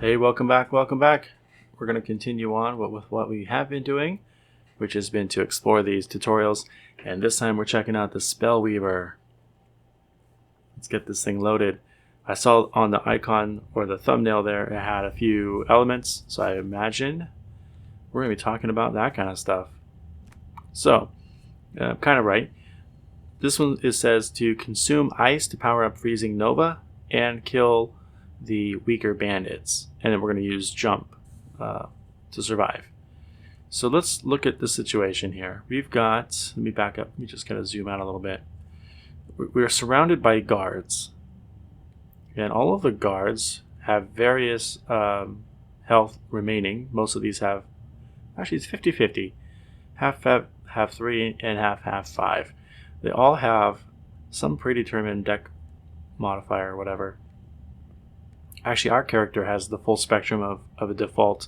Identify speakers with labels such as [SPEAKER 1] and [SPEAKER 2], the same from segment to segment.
[SPEAKER 1] Hey, welcome back, welcome back. We're going to continue on with what we have been doing, which has been to explore these tutorials, and this time we're checking out the Spellweaver. Let's get this thing loaded. I saw on the icon or the thumbnail there, it had a few elements, so I imagine we're going to be talking about that kind of stuff. So, kind of right. This one says to consume ice to power up freezing Nova and kill the weaker bandits, and then we're going to use jump to survive. So let's look at the situation here. We've got, let me back up, let me just kind of zoom out a little bit. We're surrounded by guards, and all of the guards have various health remaining. Most of these have, actually it's 50-50, half 3 and half 5. They all have some predetermined deck modifier or whatever. Actually, our character has the full spectrum of a default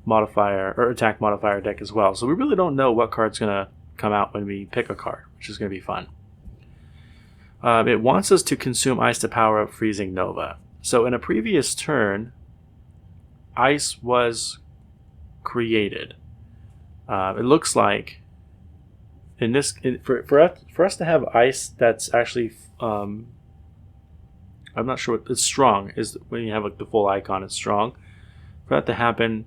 [SPEAKER 1] modifier or attack modifier deck as well. So we really don't know what card's going to come out when we pick a card, which is going to be fun. It wants us to consume ice to power up freezing Nova. So in a previous turn, ice was created. It looks like in this for us to have ice that's actually I'm not sure what it's strong is. When you have like the full icon, it's strong. For that to happen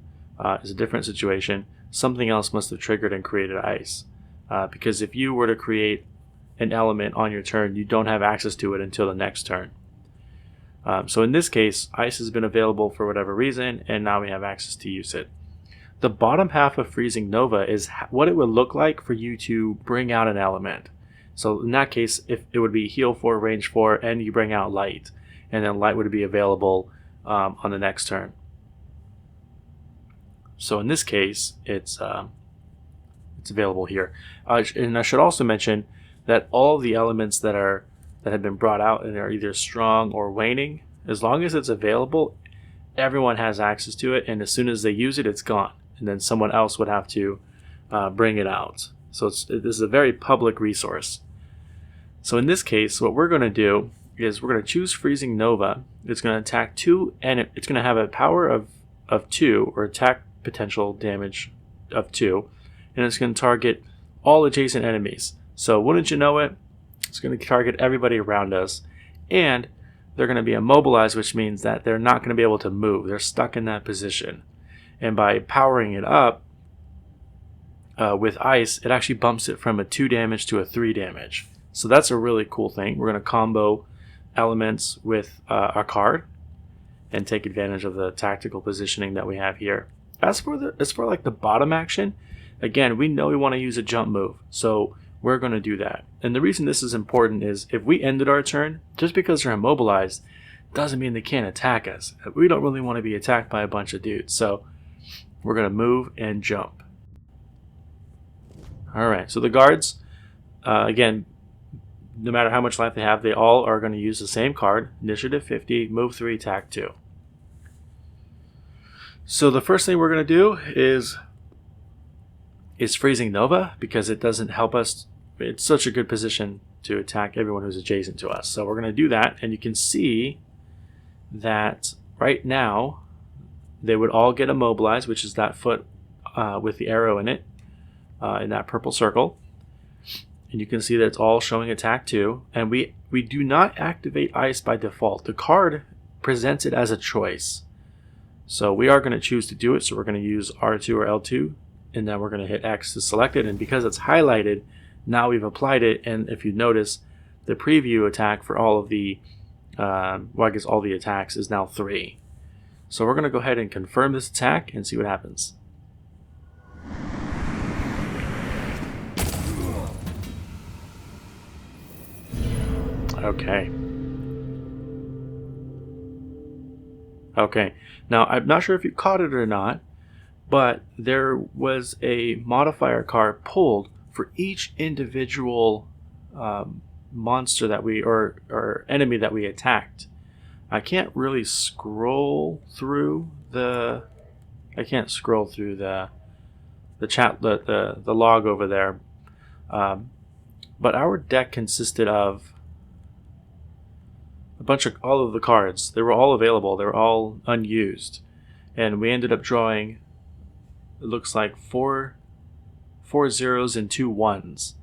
[SPEAKER 1] is a different situation. Something else must have triggered and created ice, because if you were to create an element on your turn, you don't have access to it until the next turn. So in this case, ice has been available for whatever reason, and now we have access to use it. The bottom half of freezing Nova is what it would look like for you to bring out an element. So in that case, if it would be heal 4, range 4, and you bring out light, and then light would be available on the next turn. So in this case, it's available here. And I should also mention that all the elements that have been brought out and are either strong or waning, as long as it's available, everyone has access to it, and as soon as they use it, it's gone, and then someone else would have to bring it out. So this is a very public resource. So in this case, what we're going to do is we're going to choose freezing Nova. It's going to attack 2, and it's going to have a power of 2, or attack potential damage of 2, and it's going to target all adjacent enemies. So wouldn't you know it, it's going to target everybody around us, and they're going to be immobilized, which means that they're not going to be able to move. They're stuck in that position. And by powering it up with ice, it actually bumps it from a 2 damage to a 3 damage. So that's a really cool thing. We're going to combo elements with our card and take advantage of the tactical positioning that we have here. As for like the bottom action, again, we know we want to use a jump move, so we're going to do that. And the reason this is important is if we ended our turn, just because they're immobilized doesn't mean they can't attack us. We don't really want to be attacked by a bunch of dudes, so we're going to move and jump. Alright, so the guards, again, no matter how much life they have, they all are going to use the same card, initiative 50, move 3, attack 2. So the first thing we're going to do is freezing Nova, because it doesn't help us. It's such a good position to attack everyone who's adjacent to us. So we're going to do that, and you can see that right now they would all get immobilized, which is that foot with the arrow in it, in that purple circle. And you can see that it's all showing attack 2, and we do not activate ice by default. The card presents it as a choice. So we are going to choose to do it, so we're going to use R2 or L2, and then we're going to hit X to select it, and because it's highlighted, now we've applied it, and if you notice, the preview attack for all of the, all the attacks is now 3. So we're going to go ahead and confirm this attack and see what happens. Okay. Now, I'm not sure if you caught it or not, but there was a modifier card pulled for each individual monster that we or enemy that we attacked. I can't really scroll through the chat the log over there, but our deck consisted of all of the cards. They were all available. They were all unused. and we ended up drawing, it looks like four zeros and 2 1s.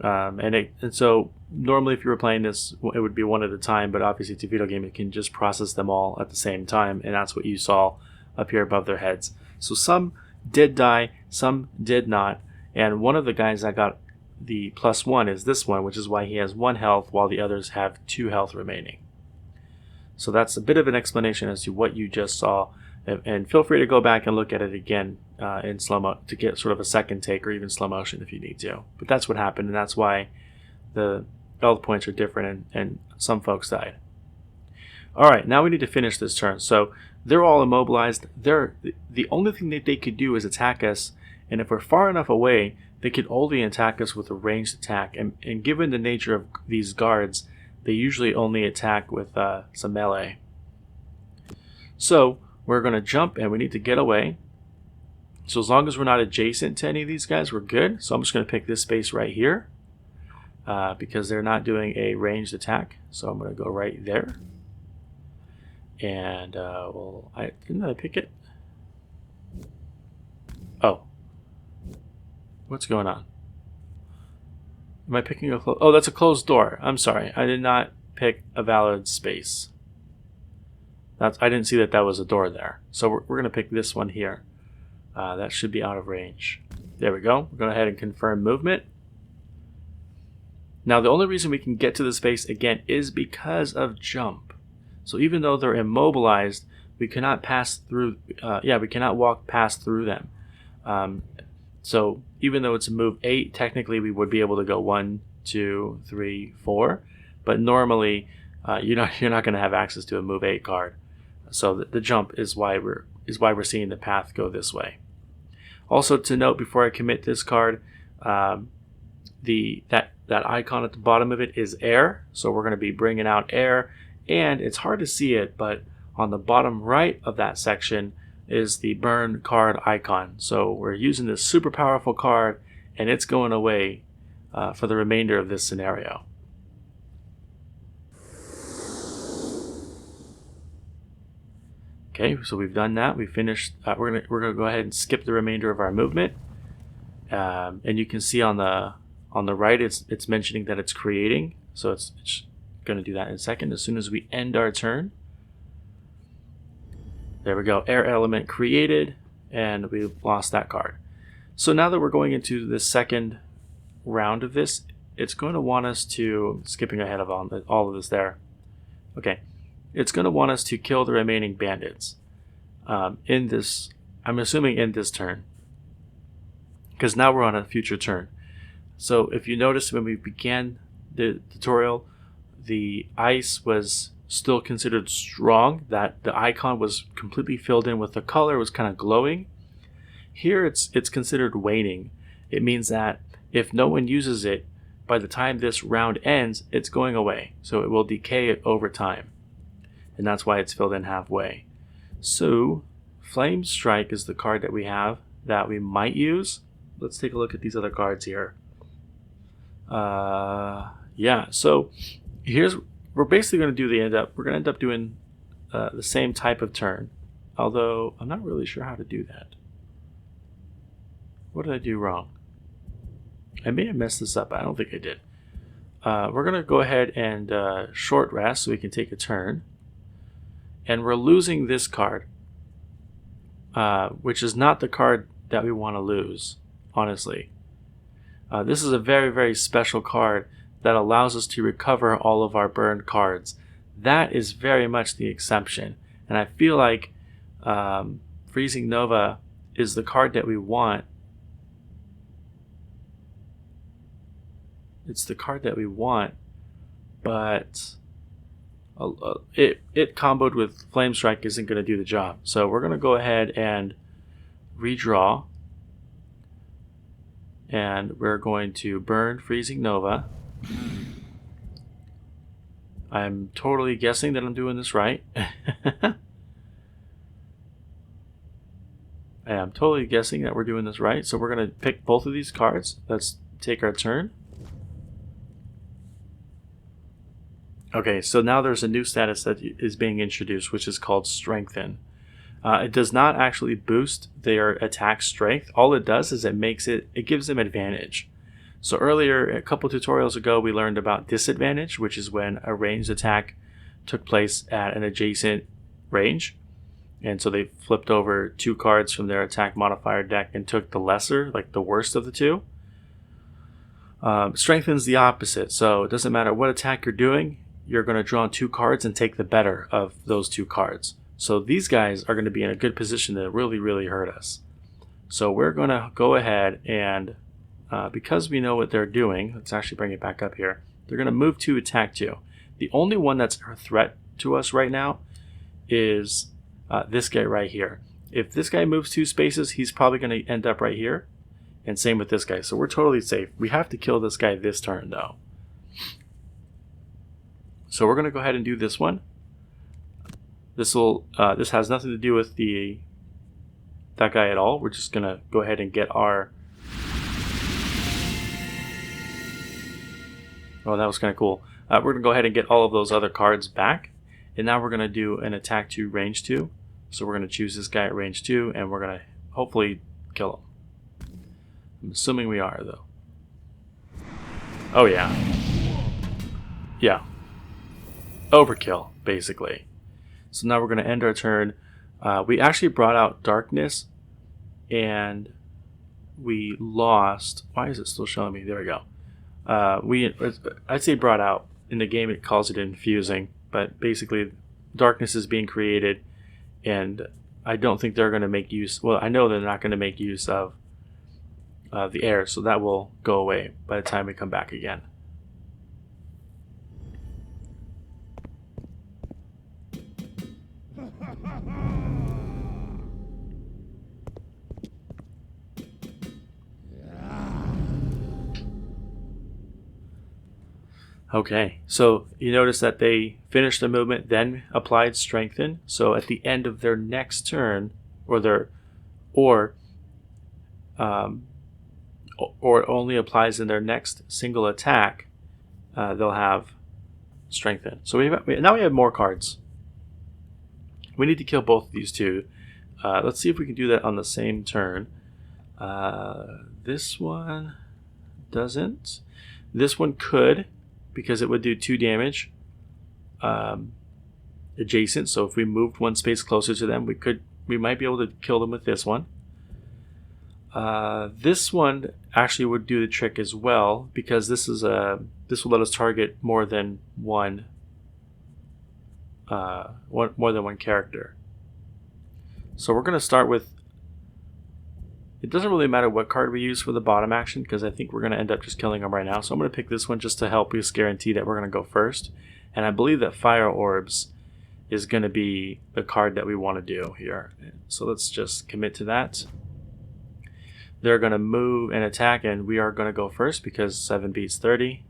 [SPEAKER 1] And so normally if you were playing this, it would be one at a time, but obviously it's a video game, it can just process them all at the same time, and that's what you saw up here above their heads. So some did die, some did not, and one of the guys that got the +1 is this one, which is why he has 1 health while the others have 2 health remaining. So that's a bit of an explanation as to what you just saw, and feel free to go back and look at it again in slow-mo to get sort of a second take, or even slow motion if you need to. But that's what happened, and that's why the health points are different, and some folks died. Alright, now we need to finish this turn. So they're all immobilized. The only thing that they could do is attack us, and if we're far enough away, they could only attack us with a ranged attack. And given the nature of these guards, they usually only attack with some melee. So we're going to jump, and we need to get away. So as long as we're not adjacent to any of these guys, we're good. So I'm just going to pick this space right here because they're not doing a ranged attack. So I'm going to go right there. And well, didn't I pick it? Oh, what's going on? Am I picking a oh, that's a closed door. I'm sorry, I did not pick a valid space. I didn't see that was a door there. So we're going to pick this one here. That should be out of range. There we go. We're going to go ahead and confirm movement. Now the only reason we can get to the space again is because of jump. So even though they're immobilized, we cannot pass through. We cannot walk past through them. So even though it's a move 8, technically we would be able to go 1, 2, 3, 4. But normally you're not going to have access to a move 8 card. So the jump is why we're seeing the path go this way. Also to note before I commit this card, that icon at the bottom of it is air. So we're going to be bringing out air. And it's hard to see it, but on the bottom right of that section is the burn card icon. So we're using this super powerful card, and it's going away for the remainder of this scenario. Okay, so we've done that. We finished. We're gonna go ahead and skip the remainder of our movement, and you can see on the right it's mentioning that it's creating. So it's going to do that in a second as soon as we end our turn. There we go, air element created, and we lost that card. So now that we're going into the second round of this, it's going to want us to, skipping ahead of all of this there. Okay, it's going to want us to kill the remaining bandits in this, I'm assuming in this turn, because now we're on a future turn. So if you notice when we began the tutorial, the ice was still considered strong, that the icon was completely filled in with the color, it was kind of glowing. Here it's considered waning. It means that if no one uses it, by the time this round ends, it's going away. So it will decay it over time. And that's why it's filled in halfway. So Flame Strike is the card that we have that we might use. Let's take a look at these other cards here. So we're basically going to do we're going to end up doing the same type of turn, although I'm not really sure how to do that. What did I do wrong? I may have messed this up, but I don't think I did. We're going to go ahead and short rest so we can take a turn, and we're losing this card, which is not the card that we want to lose, honestly. This is a very, very special card that allows us to recover all of our burned cards. That is very much the exception. And I feel like Freezing Nova is the card that we want. It's the card that we want, but it comboed with Flame Strike isn't going to do the job. So we're going to go ahead and redraw. And we're going to burn Freezing Nova. I'm totally guessing that I'm doing this right. I'm totally guessing that we're doing this right. So we're going to pick both of these cards. Let's take our turn. Okay, so now there's a new status that is being introduced, which is called Strengthen. It does not actually boost their attack strength. All it does is it gives them advantage. So earlier, a couple tutorials ago, we learned about disadvantage, which is when a ranged attack took place at an adjacent range. And so they flipped over 2 cards from their attack modifier deck and took the lesser, like the worst of the 2. Strengthens the opposite. So it doesn't matter what attack you're doing, you're going to draw 2 cards and take the better of those 2 cards. So these guys are going to be in a good position to really, really hurt us. So we're going to go ahead and, because we know what they're doing, let's actually bring it back up here. They're going to move to attack 2. The only one that's a threat to us right now is this guy right here. If this guy moves 2 spaces, he's probably going to end up right here. And same with this guy. So we're totally safe. We have to kill this guy this turn though. So we're going to go ahead and do this one. This has nothing to do with that guy at all. We're just going to go ahead and get our... Oh, that was kind of cool. We're going to go ahead and get all of those other cards back. And now we're going to do an attack 2, range 2. So we're going to choose this guy at range 2, and we're going to hopefully kill him. I'm assuming we are, though. Oh, yeah. Yeah. Overkill, basically. So now we're going to end our turn. We actually brought out darkness, and we lost... Why is it still showing me? There we go. I'd say brought out. In the game, it calls it infusing. But basically, darkness is being created, and I don't think they're going to make use... Well, I know they're not going to make use of the air, so that will go away by the time we come back again. Okay, so you notice that they finished the movement, then applied strengthen. So at the end of their next turn, or only applies in their next single attack, they'll have strengthen. So now we have more cards. We need to kill both of these 2. Let's see if we can do that on the same turn. This one doesn't. This one could, because it would do 2 damage adjacent. So if we moved 1 space closer to them, we might be able to kill them with this one. This one actually would do the trick as well, because this will let us target more than one character. So we're going to start with... It doesn't really matter what card we use for the bottom action, because I think we're going to end up just killing them right now. So I'm going to pick this one just to help us guarantee that we're going to go first. And I believe that Fire Orbs is going to be the card that we want to do here. So let's just commit to that. They're going to move and attack, and we are going to go first because 7 beats 30.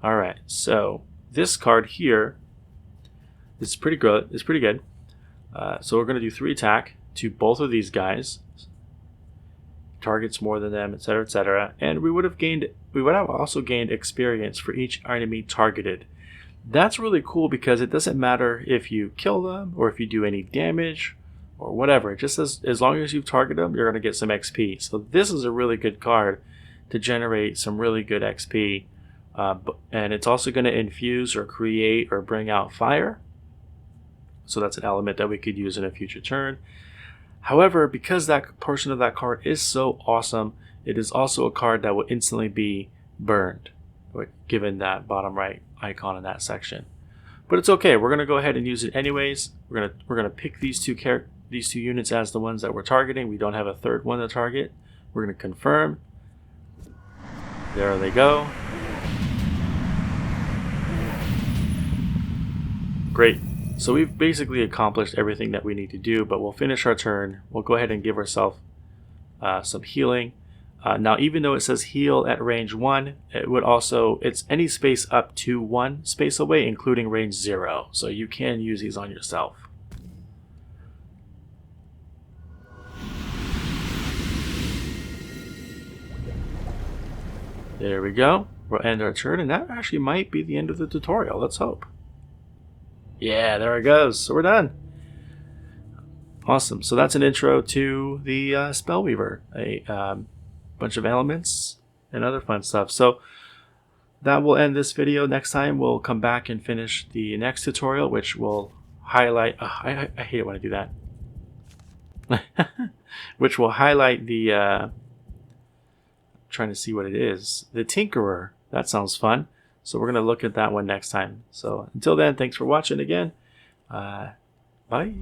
[SPEAKER 1] Alright, so this card here is pretty good. It's pretty good. So we're going to do 3 attack to both of these guys. Targets more than them, etc., etc. And we would have also gained experience for each enemy targeted. That's really cool because it doesn't matter if you kill them or if you do any damage or whatever. It just says as long as you target them, you're going to get some XP. So this is a really good card to generate some really good XP. And it's also going to infuse or create or bring out fire. So that's an element that we could use in a future turn. However, because that portion of that card is so awesome, it is also a card that will instantly be burned, given that bottom right icon in that section. But it's okay. We're going to go ahead and use it anyways. We're going to pick these two units as the ones that we're targeting. We don't have a third one to target. We're going to confirm. There they go. Great. So we've basically accomplished everything that we need to do, but we'll finish our turn. We'll go ahead and give ourselves some healing. Now, even though it says heal at range 1, it's any space up to 1 space away, including range 0. So you can use these on yourself. There we go. We'll end our turn, and that actually might be the end of the tutorial. Let's hope. Yeah, there it goes. So we're done. Awesome. So that's an intro to the Spellweaver, a bunch of elements and other fun stuff. So that will end this video. Next time we'll come back and finish the next tutorial, which will highlight. I hate it when I do that. Which will highlight the. Trying to see what it is. The Tinkerer. That sounds fun. So we're going to look at that one next time. So until then, thanks for watching again. Bye.